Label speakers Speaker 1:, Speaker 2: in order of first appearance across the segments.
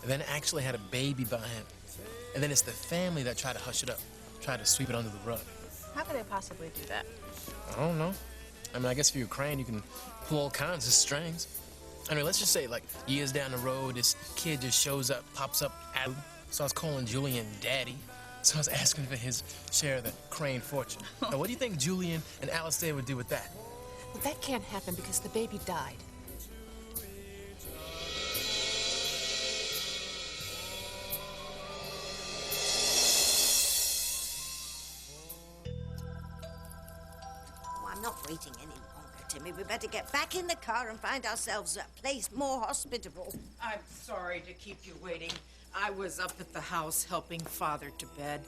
Speaker 1: and then actually had a baby by him. And then it's the family that tried to hush it up, tried to sweep it under the rug.
Speaker 2: How could they possibly do that?
Speaker 1: I don't know. I mean, I guess if you're a crane, you can pull all kinds of strings. Anyway, let's just say, like, years down the road, this kid just shows up, pops up, starts calling Julian Daddy, starts asking for his share of the crane fortune. Now, what do you think Julian and Alistair would do with that?
Speaker 2: Well, that can't happen because the baby died.
Speaker 3: I'm not waiting any longer, Timmy. We better get back in the car and find ourselves a place more hospitable.
Speaker 4: I'm sorry to keep you waiting. I was up at the house helping Father to bed.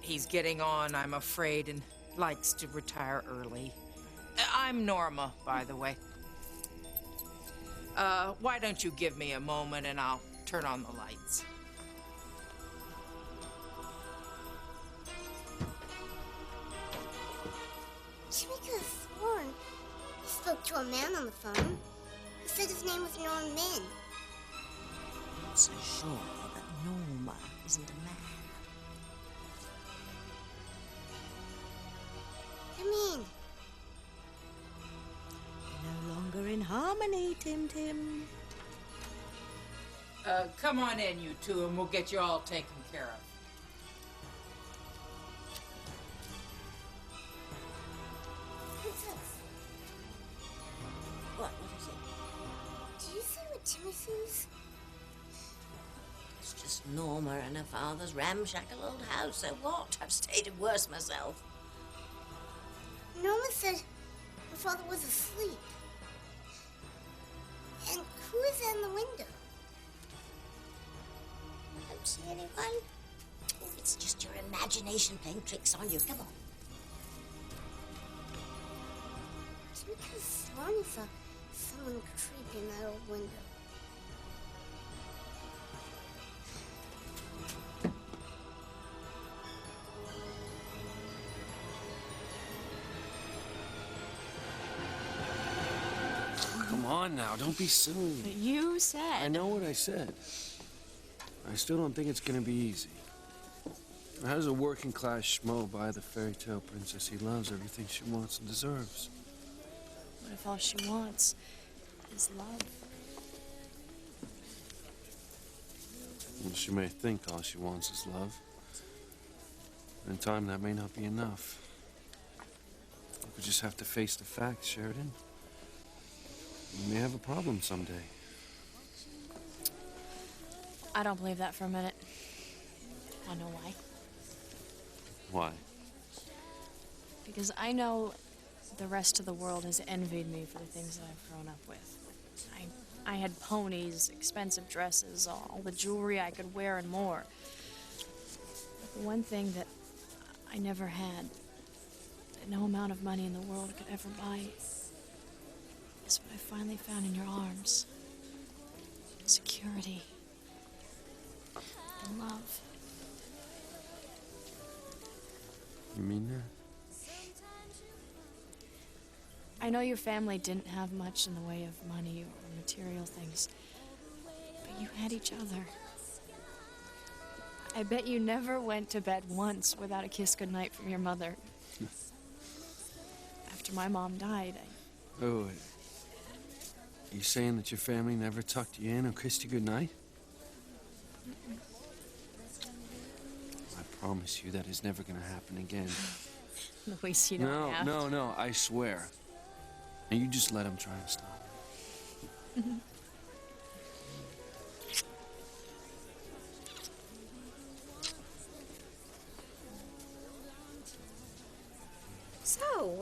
Speaker 4: He's getting on, I'm afraid, and likes to retire early. I'm Norma, by the way. Why don't you give me a moment and I'll turn on the lights.
Speaker 5: Jimmy could have sworn he spoke to a man on the phone. He said his name was Norman.
Speaker 3: I'm not so sure that Norma isn't a man.
Speaker 5: I mean,
Speaker 3: You're no longer in harmony, Tim.
Speaker 4: Come on in, you two, and we'll get you all taken care of.
Speaker 5: Princess,
Speaker 3: What is it?
Speaker 5: do you see what Jimmy sees?
Speaker 3: It's just Norma and her father's ramshackle old house. So what? I've stayed in worse myself.
Speaker 5: Norma said her father was asleep. And who is in the window?
Speaker 3: I don't see anyone. Oh, it's just your imagination playing tricks on you. Come on.
Speaker 5: Jimmy could have sworn he saw someone creep in that old window.
Speaker 6: Come on now, don't be silly.
Speaker 2: You said.
Speaker 6: I know what I said. I still don't think it's gonna be easy. How does a working class schmo buy the fairy tale princess he loves everything she wants and deserves?
Speaker 2: What if all she wants is love?
Speaker 6: Well, she may think all she wants is love. In time, that may not be enough. We just have to face the facts, Sheridan. We may have a problem someday.
Speaker 2: I don't believe that for a minute. I know why.
Speaker 6: Why?
Speaker 2: Because I know the rest of the world has envied me for the things that I've grown up with. I had ponies, expensive dresses, all the jewelry I could wear and more. But the one thing that I never had, that no amount of money in the world could ever buy, is what I finally found in your arms. Security. And love.
Speaker 6: You mean that?
Speaker 2: I know your family didn't have much in the way of money or material things, but you had each other. I bet you never went to bed once without a kiss goodnight from your mother. After my mom died,
Speaker 6: Oh, you saying that your family never tucked you in or kissed you goodnight? I promise you that is never gonna happen again.
Speaker 2: Luis, you don't have to.
Speaker 6: No, I swear. And you just let him try and stop it.
Speaker 3: So,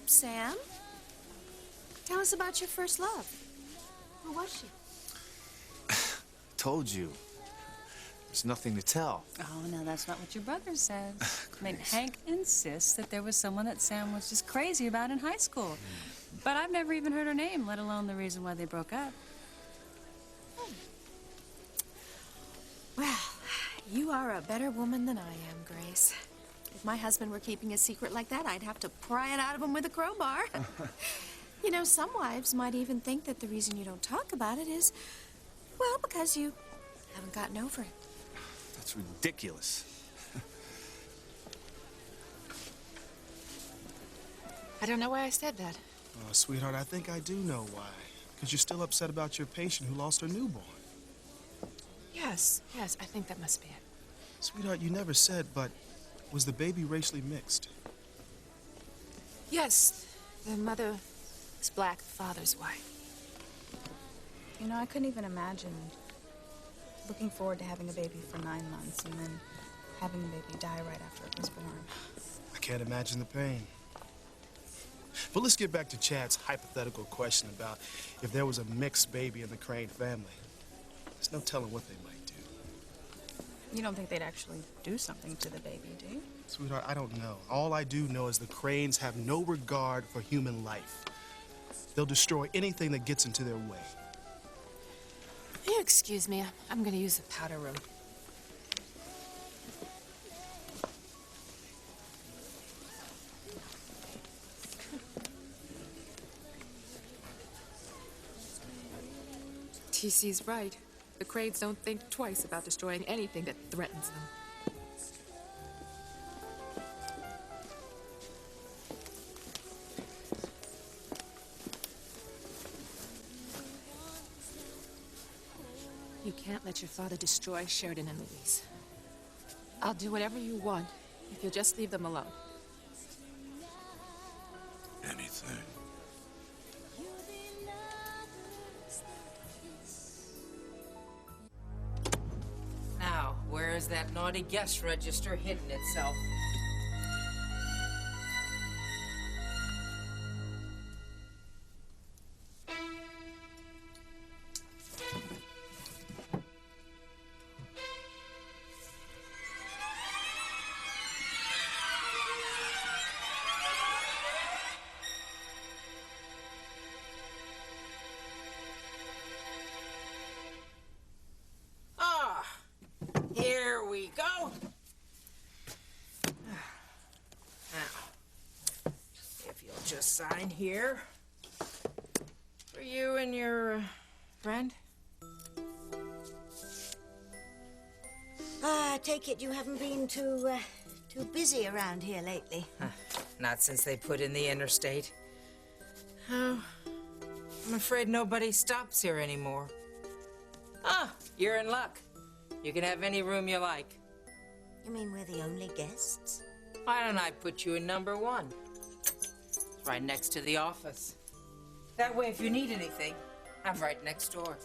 Speaker 3: Sam? Tell us about your first love. Who was she?
Speaker 7: Told you. There's nothing to tell.
Speaker 8: Oh, no, that's not what your brother says. I mean, Hank insists that there was someone that Sam was just crazy about in high school. But I've never even heard her name, let alone the reason why they broke up.
Speaker 9: Well, you are a better woman than I am, Grace. If my husband were keeping a secret like that, I'd have to pry it out of him with a crowbar. You know, some wives might even think that the reason you don't talk about it is, well, because you Haven't gotten over it.
Speaker 7: That's ridiculous.
Speaker 9: I don't know why I said that.
Speaker 10: Oh, sweetheart, I think I do know why. Because you're still upset about your patient who lost her newborn.
Speaker 9: Yes, I think that must be it.
Speaker 10: Sweetheart, you never said, but was the baby racially mixed?
Speaker 9: Yes, the mother is black, the father's white.
Speaker 11: You know, I couldn't even imagine looking forward to having a baby for 9 months and then having the baby die right after it was born.
Speaker 10: I can't imagine the pain. But let's get back to Chad's hypothetical question about if there was a mixed baby in the Crane family. There's no telling what they might do.
Speaker 11: You don't think they'd actually do something to the baby, do you?
Speaker 10: Sweetheart, I don't know. All I do know is the Cranes have no regard for human life. They'll destroy anything that gets into their way.
Speaker 9: Will you excuse me? I'm gonna use the powder room. TC's right. The Cranes don't think twice about destroying anything that threatens them. You can't let your father destroy Sheridan and Louise. I'll do whatever you want if you'll just leave them alone.
Speaker 6: Anything.
Speaker 4: Now, where is that naughty guest register hidden itself? Here we go. Now, if you'll just sign here for you and your friend.
Speaker 12: I take it you haven't been too busy around here lately.
Speaker 4: Not since they put in the interstate. Oh, I'm afraid nobody stops here anymore. Ah, you're in luck. You can have any room you like.
Speaker 12: You mean we're the only guests?
Speaker 4: Why don't I put you in number 1? It's right next to the office. That way, if you need anything, I'm right next door.